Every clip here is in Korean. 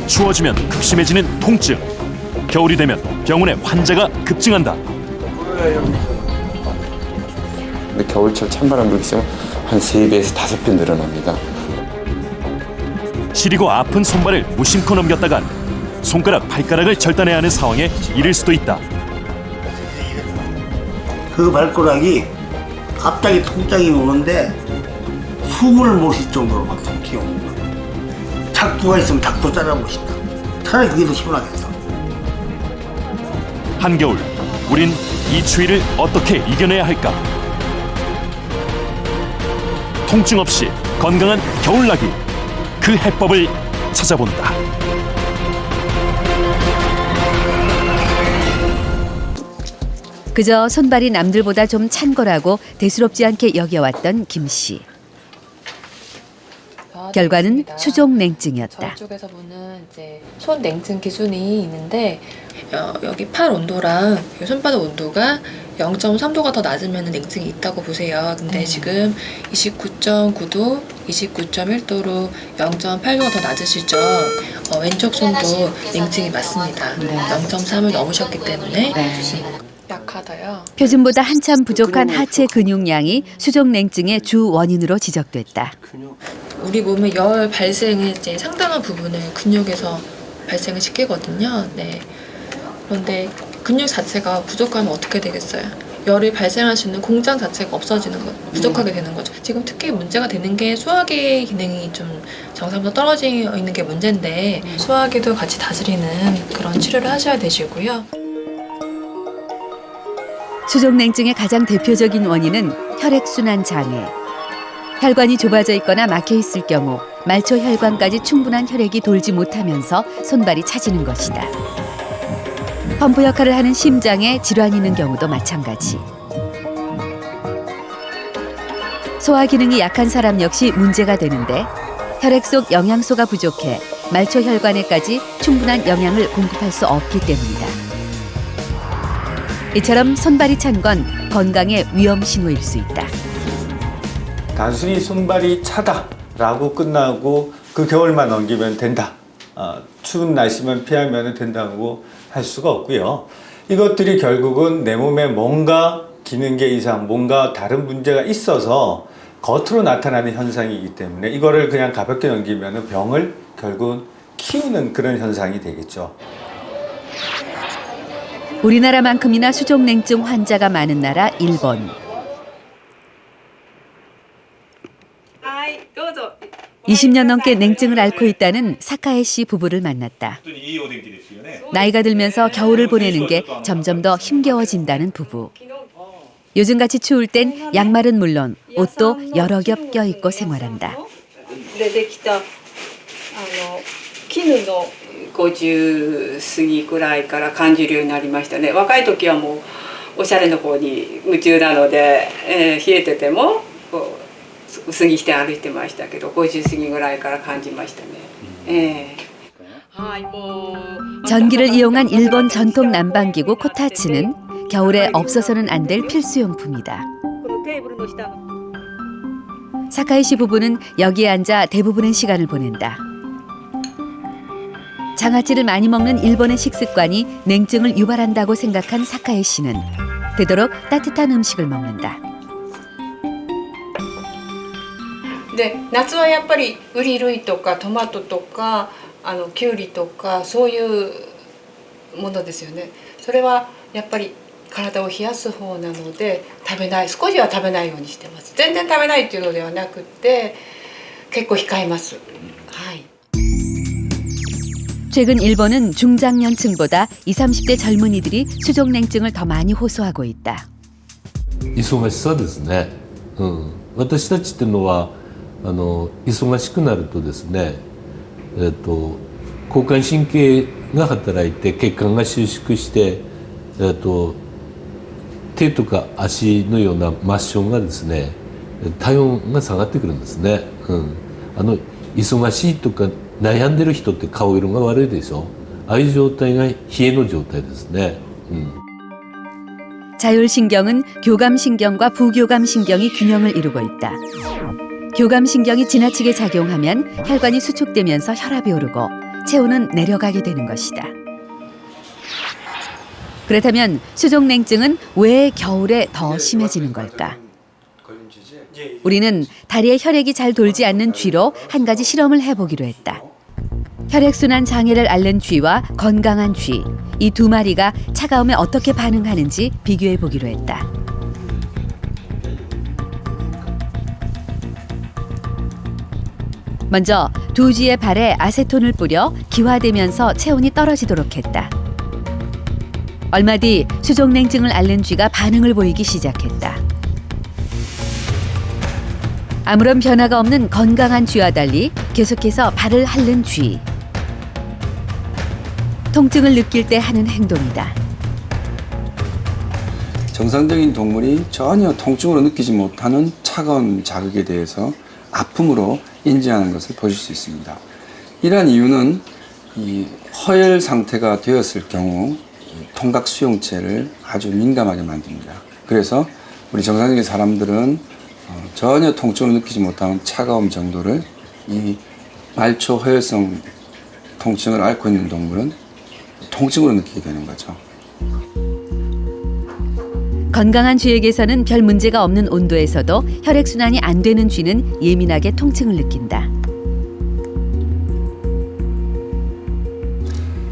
추워지면 극심해지는 통증. 겨울이 되면 병원에 환자가 급증한다. 근데 겨울철 찬바람 불기 시작하면 한 3배에서 5배 늘어납니다. 시리고 아픈 손발을 무심코 넘겼다간 손가락, 발가락을 절단해야 하는 상황에 이를 수도 있다. 그 발가락이 갑자기 통증이 오는데 숨을 못 쉴 정도로 막 통증이 오는 거야. 작두가 있으면 작두 잘라보고 싶다. 차라리 그게 더 시원하겠어. 한겨울, 우린 이 추위를 어떻게 이겨내야 할까? 통증 없이 건강한 겨울나기, 그 해법을 찾아본다. 그저 손발이 남들보다 좀 찬 거라고 대수롭지 않게 여겨왔던 김 씨. 결과는 수족 냉증이었다. 저쪽에서 보는 이제 손 냉증 기준이 있는데 여기 팔 온도랑 손바닥 온도가 0.3도가 더 낮으면 냉증이 있다고 보세요. 근데 지금 29.9도, 29.1도로 0.8도가 더 낮으시죠. 왼쪽 손도 냉증이 맞습니다. 0.3을 넘으셨기 때문에 약하다요. 표준보다 한참 부족한 하체 근육량이 수족 냉증의 주 원인으로 지적됐다. 우리 몸의 열 발생의 이제 상당한 부분을 근육에서 발생을 시키거든요. 네. 그런데 근육 자체가 부족하면 어떻게 되겠어요? 열이 발생할 수 있는 공장 자체가 없어지는 거, 부족하게 되는 거죠. 지금 특히 문제가 되는 게 소화기 기능이 좀 정상보다 떨어져 있는 게 문제인데 소화기도 같이 다스리는 그런 치료를 하셔야 되시고요. 수족 냉증의 가장 대표적인 원인은 혈액순환 장애. 혈관이 좁아져 있거나 막혀 있을 경우 말초 혈관까지 충분한 혈액이 돌지 못하면서 손발이 차지는 것이다. 펌프 역할을 하는 심장에 질환이 있는 경우도 마찬가지. 소화 기능이 약한 사람 역시 문제가 되는데 혈액 속 영양소가 부족해 말초 혈관에까지 충분한 영양을 공급할 수 없기 때문이다. 이처럼 손발이 찬 건 건강의 위험 신호일 수 있다. 단순히 손발이 차다라고 끝나고 그 겨울만 넘기면 된다. 추운 날씨만 피하면 된다고 할 수가 없고요. 이것들이 결국은 내 몸에 뭔가 기능계 이상, 뭔가 다른 문제가 있어서 겉으로 나타나는 현상이기 때문에 이거를 그냥 가볍게 넘기면 병을 결국은 키우는 그런 현상이 되겠죠. 우리나라만큼이나 수족 냉증 환자가 많은 나라 일본. 20년 넘게 냉증을 앓고 있다는 사카에 씨 부부를 만났다. 나이가 들면서 겨울을 보내는 게 점점 더 힘겨워진다는 부부. 요즘같이 추울 땐 양말은 물론 옷도 여러 겹 껴입고 생활한다. 50過ぎくらいから感じるようになりましたね。若い時はもうおしゃれの方に夢中なので、冷えててもこう薄着して歩いてましたけど、50過ぎぐらいから感じましたね。전기를 이용한 일본 전통 난방기구 코타츠는 겨울에 없어서는 안 될 필수용품이다. 사카이 씨 부부는 여기에 앉아 대부분의 시간을 보낸다. 장아찌를 많이 먹는 일본의 식습관이 냉증을 유발한다고 생각한 사카에 씨는 되도록 따뜻한 음식을 먹는다. で夏はやっぱりウリ類とかトマトとかキュウリとかそういうものですよね。それはやっぱり体を冷やす方なので少しは食べないようにしてます。全然食べないっていうのではなくて結構控えます。はい。 최근 일본은 중장년층보다 20, 30대 젊은이들이 수족 냉증을 더 많이 호소하고 있다. 忙しさですね。私たちっていうのは忙しくなるとですね、交感神経が働いて血管が収縮して、手とか足のような末梢がですね、体温が下がってくるんですね。忙しいとか悩んでる人って顔色が悪いでしょ。ああいう状態が冷えの状態ですね。 자율신경은 교감신경과 부교감신경이 균형을 이루고 있다. 교감신경이 지나치게 작용하면 혈관이 수축되면서 혈압이 오르고 체온은 내려가게 되는 것이다. 그렇다면 수족냉증은 왜 겨울에 더 심해지는 걸까? 우리는 다리에 혈액이 잘 돌지 않는 쥐로 한 가지 실험을 해보기로 했다. 혈액순환 장애를 앓는 쥐와 건강한 쥐, 이 두 마리가 차가움에 어떻게 반응하는지 비교해 보기로 했다. 먼저 두 쥐의 발에 아세톤을 뿌려 기화되면서 체온이 떨어지도록 했다. 얼마 뒤 수족냉증을 앓는 쥐가 반응을 보이기 시작했다. 아무런 변화가 없는 건강한 쥐와 달리 계속해서 발을 핥는 쥐. 통증을 느낄 때 하는 행동이다. 정상적인 동물이 전혀 통증으로 느끼지 못하는 차가운 자극에 대해서 아픔으로 인지하는 것을 보실 수 있습니다. 이러한 이유는 이 허혈 상태가 되었을 경우 통각 수용체를 아주 민감하게 만듭니다. 그래서 우리 정상적인 사람들은 전혀 통증을 느끼지 못하는 차가움 정도를 이 말초 허혈성 통증을 앓고 있는 동물은 통증으로 느끼게 되는 거죠. 건강한 쥐에게서는 별 문제가 없는 온도에서도 혈액순환이 안 되는 쥐는 예민하게 통증을 느낀다.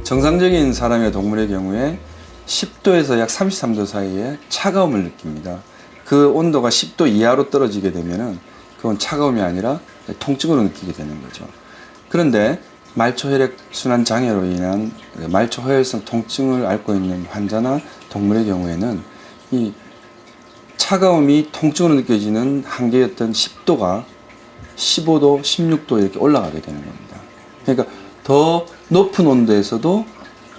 정상적인 사람의 동물의 경우에 10도에서 약 33도 사이에 차가움을 느낍니다. 그 온도가 10도 이하로 떨어지게 되면은 그건 차가움이 아니라 통증으로 느끼게 되는 거죠. 그런데 말초 혈액 순환 장애로 인한 말초 허혈성 통증을 앓고 있는 환자나 동물의 경우에는 이 차가움이 통증으로 느껴지는 한계였던 10도가 15도, 16도 이렇게 올라가게 되는 겁니다. 그러니까 더 높은 온도에서도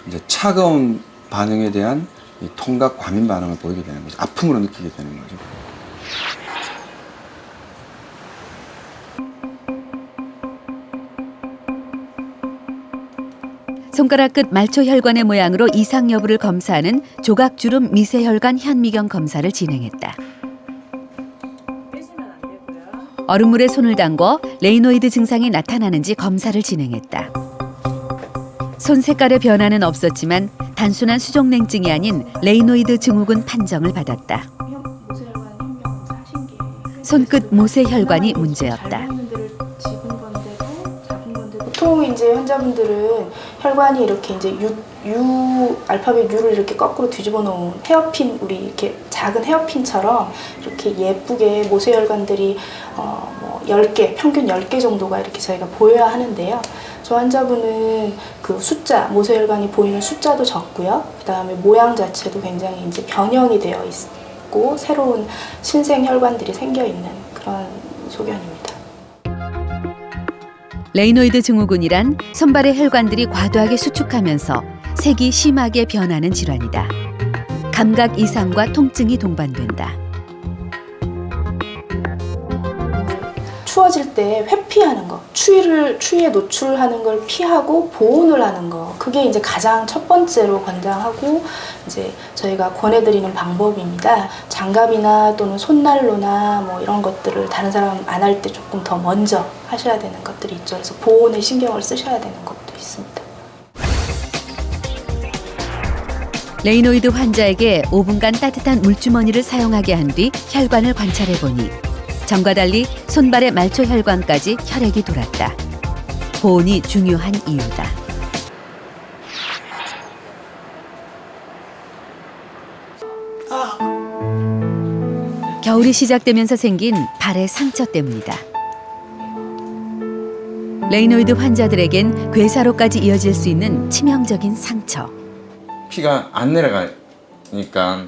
이제 차가운 반응에 대한 이 통각 과민 반응을 보이게 되는 거죠. 아픔으로 느끼게 되는 거죠. 손가락 끝 말초 혈관의 모양으로 이상 여부를 검사하는 조각주름 미세혈관 현미경 검사를 진행했다. 얼음물에 손을 담궈 레이노이드 증상이 나타나는지 검사를 진행했다. 손 색깔의 변화는 없었지만 단순한 수족냉증이 아닌 레이노이드 증후군 판정을 받았다. 손끝 모세혈관이 문제였다. 보통 이제 환자분들은 혈관이 이렇게 이제 알파벳 U를 이렇게 거꾸로 뒤집어 놓은 헤어핀, 우리 이렇게 작은 헤어핀처럼 이렇게 예쁘게 모세혈관들이 뭐 10개, 평균 10개 정도가 이렇게 저희가 보여야 하는데요. 저 환자분은 그 숫자, 모세혈관이 보이는 숫자도 적고요. 그 다음에 모양 자체도 굉장히 이제 변형이 되어 있고 새로운 신생 혈관들이 생겨 있는 그런 소견입니다. 레이노이드 증후군이란 손발의 혈관들이 과도하게 수축하면서 색이 심하게 변하는 질환이다. 감각 이상과 통증이 동반된다. 추워질 때 회피하는 거, 추위에 노출하는 걸 피하고 보온을 하는 거, 그게 이제 가장 첫 번째로 권장하고 이제 저희가 권해드리는 방법입니다. 장갑이나 또는 손난로나 뭐 이런 것들을 다른 사람 안 할 때 조금 더 먼저 하셔야 되는 것들이 있죠. 그래서 보온에 신경을 쓰셔야 되는 것도 있습니다. 레이노이드 환자에게 5분간 따뜻한 물주머니를 사용하게 한 뒤 혈관을 관찰해 보니 전과 달리 손발의 말초 혈관까지 혈액이 돌았다. 보온이 중요한 이유다. 겨울이 시작되면서 생긴 발의 상처 때문이다. 레이노이드 환자들에겐 괴사로까지 이어질 수 있는 치명적인 상처. 피가 안 내려가니까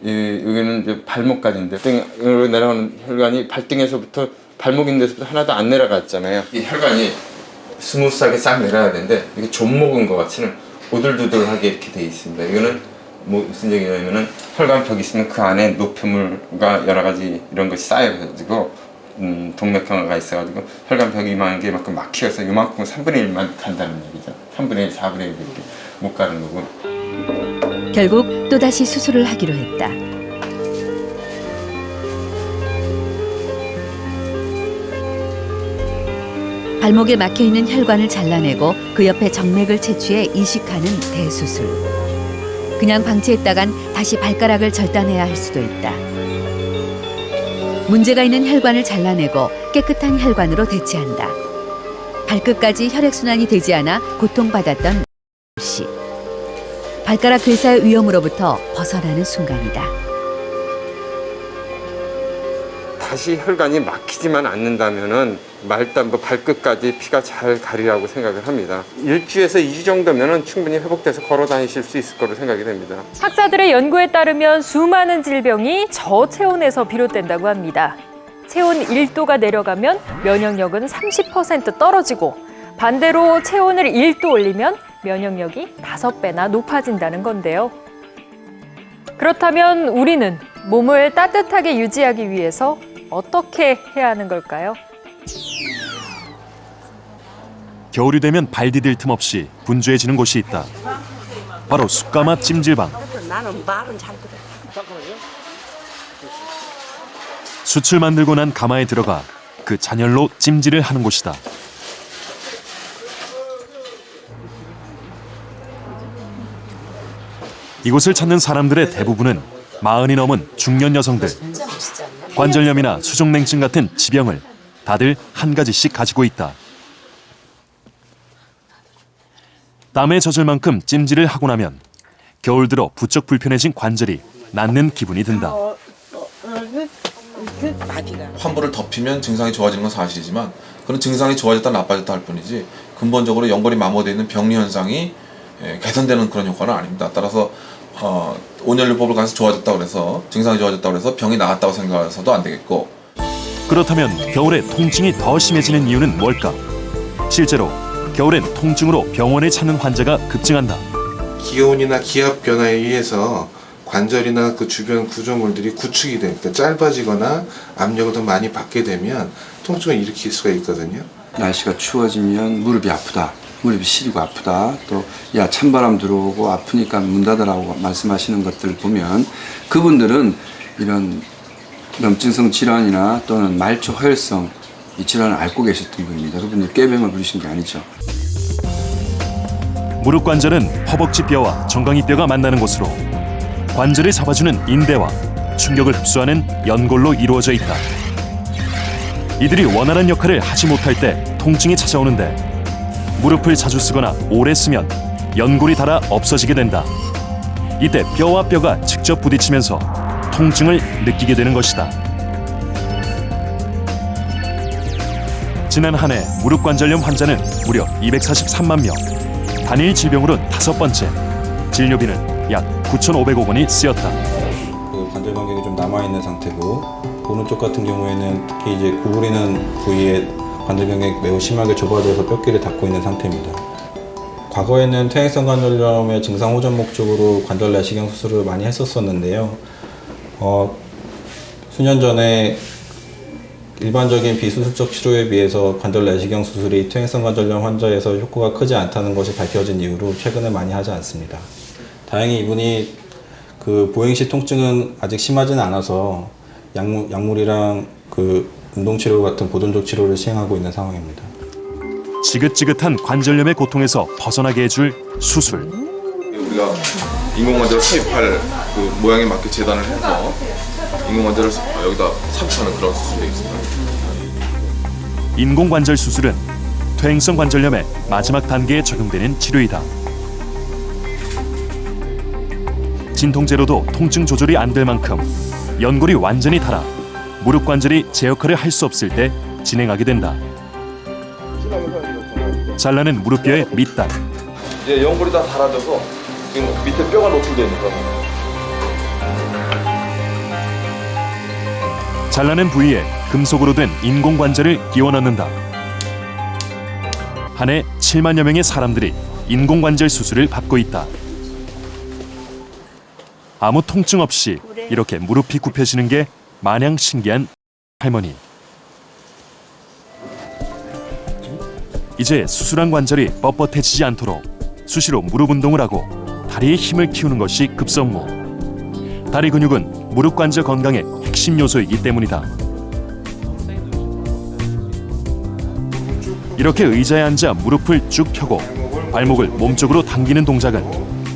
여기는 이제 발목까지인데 등으로 내려가는 혈관이 발등에서부터 발목 인대에서부터 하나도 안 내려갔잖아요. 이 혈관이 스무스하게 싹 내려야 되는데 이게 좀 먹은 것 같이는 오돌도돌하게 이렇게 돼 있습니다. 이거는 뭐 무슨 얘기냐면은 혈관벽이 있으면 그 안에 노폐물과 여러 가지 이런 것이 쌓여가지고 동맥경화가 있어가지고 혈관벽이 이만큼 막혀서 이만큼 3분의 1만 간다는 얘기죠. 3분의 1, 4분의 1 이렇게 못 가는 거고. 결국 또다시 수술을 하기로 했다. 발목에 막혀 있는 혈관을 잘라내고 그 옆에 정맥을 채취해 이식하는 대수술. 그냥 방치했다간 다시 발가락을 절단해야 할 수도 있다. 문제가 있는 혈관을 잘라내고 깨끗한 혈관으로 대체한다. 발끝까지 혈액순환이 되지 않아 고통받았던 씨. 발가락 괴사의 위험으로부터 벗어나는 순간이다. 다시 혈관이 막히지만 않는다면은 말단부 발끝까지 피가 잘 가리라고 생각을 합니다. 1주에서 2주 정도면은 충분히 회복돼서 걸어 다니실 수 있을 거로 생각이 됩니다. 학자들의 연구에 따르면 수많은 질병이 저체온에서 비롯된다고 합니다. 체온 1도가 내려가면 면역력은 30% 떨어지고 반대로 체온을 1도 올리면 면역력이 5배나 높아진다는 건데요. 그렇다면 우리는 몸을 따뜻하게 유지하기 위해서 어떻게 해야 하는 걸까요? 겨울이 되면 발 디딜 틈 없이 분주해지는 곳이 있다. 바로 숯가마 찜질방. 나는 말은 잘 들어. 숯을 만들고 난 가마에 들어가 그 잔열로 찜질을 하는 곳이다. 이곳을 찾는 사람들의 대부분은 40이 넘은 중년 여성들. 관절염이나 수족냉증 같은 지병을 다들 한 가지씩 가지고 있다. 땀에 젖을 만큼 찜질을 하고 나면 겨울 들어 부쩍 불편해진 관절이 낫는 기분이 든다. 환부를 덮이면 증상이 좋아지는 건 사실이지만 그런 증상이 좋아졌다 나빠졌다 할 뿐이지 근본적으로 연골이 마모되어 있는 병리 현상이 개선되는 그런 효과는 아닙니다. 따라서 온열요법을 가서 좋아졌다고 해서 증상이 좋아졌다고 해서 병이 나았다고 생각해서도 안 되겠고. 그렇다면 겨울에 통증이 더 심해지는 이유는 뭘까? 실제로 겨울엔 통증으로 병원에 찾는 환자가 급증한다. 기온이나 기압 변화에 의해서 관절이나 그 주변 구조물들이 구축이 되니까 짧아지거나 압력을 더 많이 받게 되면 통증을 일으킬 수가 있거든요. 날씨가 추워지면 무릎이 아프다. 무릎이 시리고 아프다. 또 야 찬바람 들어오고 아프니까 문 닫으라고 말씀하시는 것들을 보면 그분들은 이런 염증성 질환이나 또는 말초 허혈성 이 질환을 앓고 계셨던 분입니다. 그분들 꾀병을 부리신 게 아니죠. 무릎 관절은 허벅지 뼈와 정강이 뼈가 만나는 곳으로 관절을 잡아주는 인대와 충격을 흡수하는 연골로 이루어져 있다. 이들이 원활한 역할을 하지 못할 때 통증이 찾아오는데 무릎을 자주 쓰거나 오래 쓰면 연골이 닳아 없어지게 된다. 이때 뼈와 뼈가 직접 부딪히면서 통증을 느끼게 되는 것이다. 지난 한 해 무릎 관절염 환자는 무려 243만 명. 단일 질병으로는 5번째. 진료비는 약 9,500억 원이 쓰였다. 그 관절 간격이 좀 남아 있는 상태고 오른쪽 같은 경우에는 특히 이제 구부리는 부위에 관절 간격이 매우 심하게 좁아져서 뼈끼를 닫고 있는 상태입니다. 과거에는 퇴행성 관절염의 증상 호전 목적으로 관절 내시경 수술을 많이 했었었는데요. 수년 전에 일반적인 비수술적 치료에 비해서 관절 내시경 수술이 퇴행성 관절염 환자에서 효과가 크지 않다는 것이 밝혀진 이후로 최근에 많이 하지 않습니다. 다행히 이분이 그 보행 시 통증은 아직 심하지는 않아서 약물이랑 그 운동치료 같은 보존적 치료를 시행하고 있는 상황입니다. 지긋지긋한 관절염의 고통에서 벗어나게 해줄 수술. 우리가 인공관절 삽입할 그 모양에 맞게 재단을 해서 인공관절을 여기다 삽입하는 그런 수술이 되겠습니다. 인공관절 수술은 퇴행성 관절염의 마지막 단계에 적용되는 치료이다. 진통제로도 통증 조절이 안 될 만큼 연골이 완전히 닳아 무릎 관절이 제 역할을 할 수 없을 때 진행하게 된다. 잘라낸 무릎뼈의 밑단. 이제 연골이 다 닳아져서 지금 밑에 뼈가 노출되어 있는 거예요. 잘라낸 부위에 금속으로 된 인공관절을 끼워 넣는다. 한 해 7만여 명의 사람들이 인공관절 수술을 받고 있다. 아무 통증 없이 이렇게 무릎이 굽혀지는 게 마냥 신기한 할머니. 이제 수술한 관절이 뻣뻣해지지 않도록 수시로 무릎 운동을 하고 다리의 힘을 키우는 것이 급선무. 다리 근육은 무릎 관절 건강의 핵심 요소이기 때문이다. 이렇게 의자에 앉아 무릎을 쭉 펴고 발목을 몸쪽으로 당기는 동작은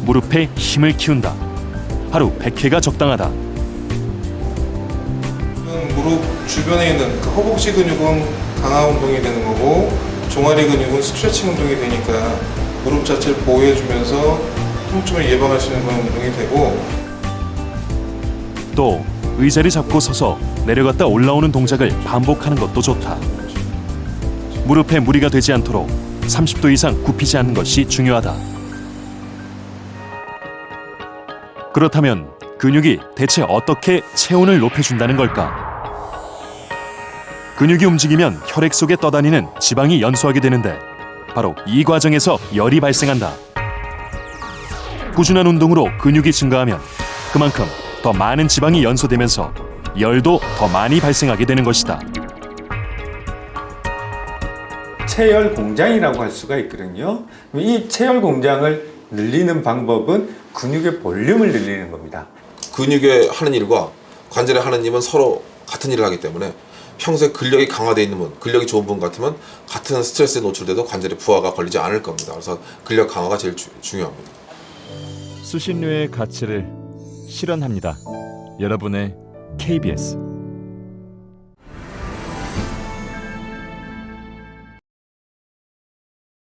무릎에 힘을 키운다. 하루 100회가 적당하다. 무릎 주변에 있는 그 허벅지 근육은 강화 운동이 되는 거고 종아리 근육은 스트레칭 운동이 되니까 무릎 자체를 보호해주면서 통증을 예방할 수 있는 그런 운동이 되고 또 의자를 잡고 서서 내려갔다 올라오는 동작을 반복하는 것도 좋다. 무릎에 무리가 되지 않도록 30도 이상 굽히지 않는 것이 중요하다. 그렇다면 근육이 대체 어떻게 체온을 높여준다는 걸까? 근육이 움직이면 혈액 속에 떠다니는 지방이 연소하게 되는데 바로 이 과정에서 열이 발생한다. 꾸준한 운동으로 근육이 증가하면 그만큼 더 많은 지방이 연소되면서 열도 더 많이 발생하게 되는 것이다. 체열 공장이라고 할 수가 있거든요. 이 체열 공장을 늘리는 방법은 근육의 볼륨을 늘리는 겁니다. 근육의 하는 일과 관절의 하는 일은 서로 같은 일을 하기 때문에 평소에 근력이 강화되어 있는 분, 근력이 좋은 분 같으면 같은 스트레스에 노출돼도 관절에 부하가 걸리지 않을 겁니다. 그래서 근력 강화가 제일 중요합니다. 수신료의 가치를 실현합니다. 여러분의 KBS